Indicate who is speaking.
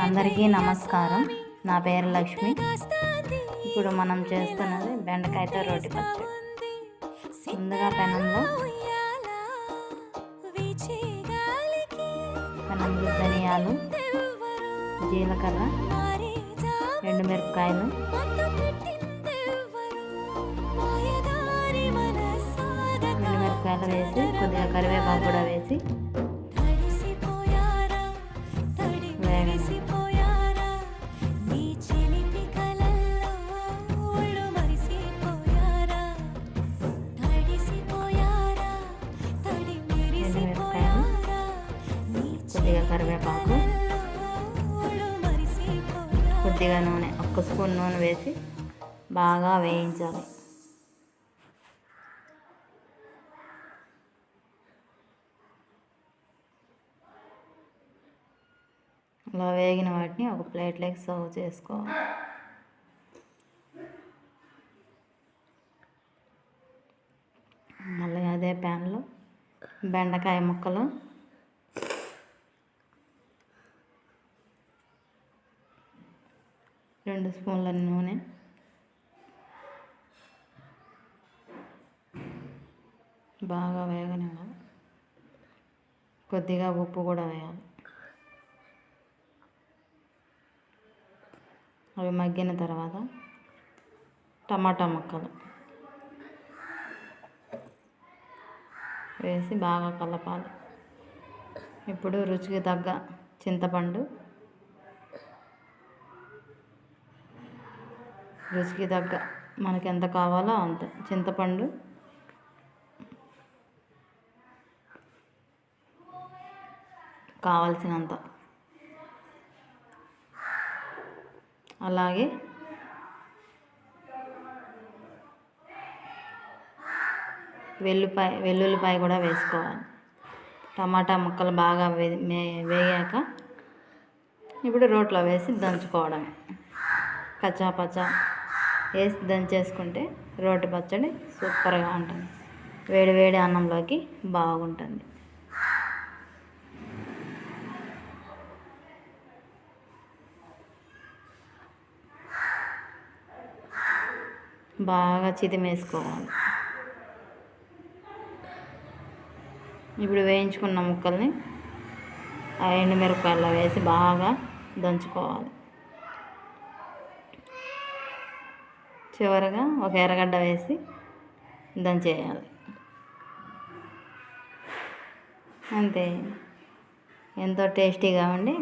Speaker 1: అందరికీ నమస్కారం. నా పేరు లక్ష్మి. ఇప్పుడు మనం చేస్తున్నది బెండకాయతో రోటి పచ్చడి. ముందుగా పెనంలో ధనియాలు, జీలకర్ర, ఎండుమిరపకాయలు, వేసి కొద్దిగా కరివేపాకు కూడా వేసి కొద్దిగా కరివేపాకు, కొద్దిగా నూనె, 1 స్పూన్ నూనె వేసి బాగా వేయించాలి. అలా వేగిన వాటిని ఒక ప్లేట్లోకి సర్వ్ చేసుకోవాలి. మళ్ళీ అదే ప్యాన్లో బెండకాయ ముక్కలు, రెండు స్పూన్ల నూనె, బాగా వేగనివ్వాలి. కొద్దిగా ఉప్పు కూడా వేయాలి. అవి మగ్గిన తర్వాత టమాటా ముక్కలు వేసి బాగా కలపాలి. ఇప్పుడు రుచికి తగ్గ చింతపండు, రుచికి తగ్గ మనకి ఎంత కావాలో అంత చింతపండు, కావాల్సినంత, అలాగే వెల్లుల్లిపాయ కూడా వేసుకోవాలి. టమాటా ముక్కలు బాగా వేగాక ఇప్పుడు రోట్లో వేసి దంచుకోవడమే. కచ్చా పచ్చా వేసి దంచేసుకుంటే రోటి పచ్చడి సూపర్గా ఉంటుంది. వేడి వేడి అన్నంలోకి బాగుంటుంది. బాగా చిదిమేసుకోవాలి. ఇప్పుడు వేయించుకున్న ముక్కల్ని ఆ ఎండుమిరపకాయల్లో వేసి బాగా దంచుకోవాలి. చివరగా ఒక ఎర్రగడ్డ వేసి దంచేయాలి. అంతే, ఎంతో టేస్టీగా ఉండి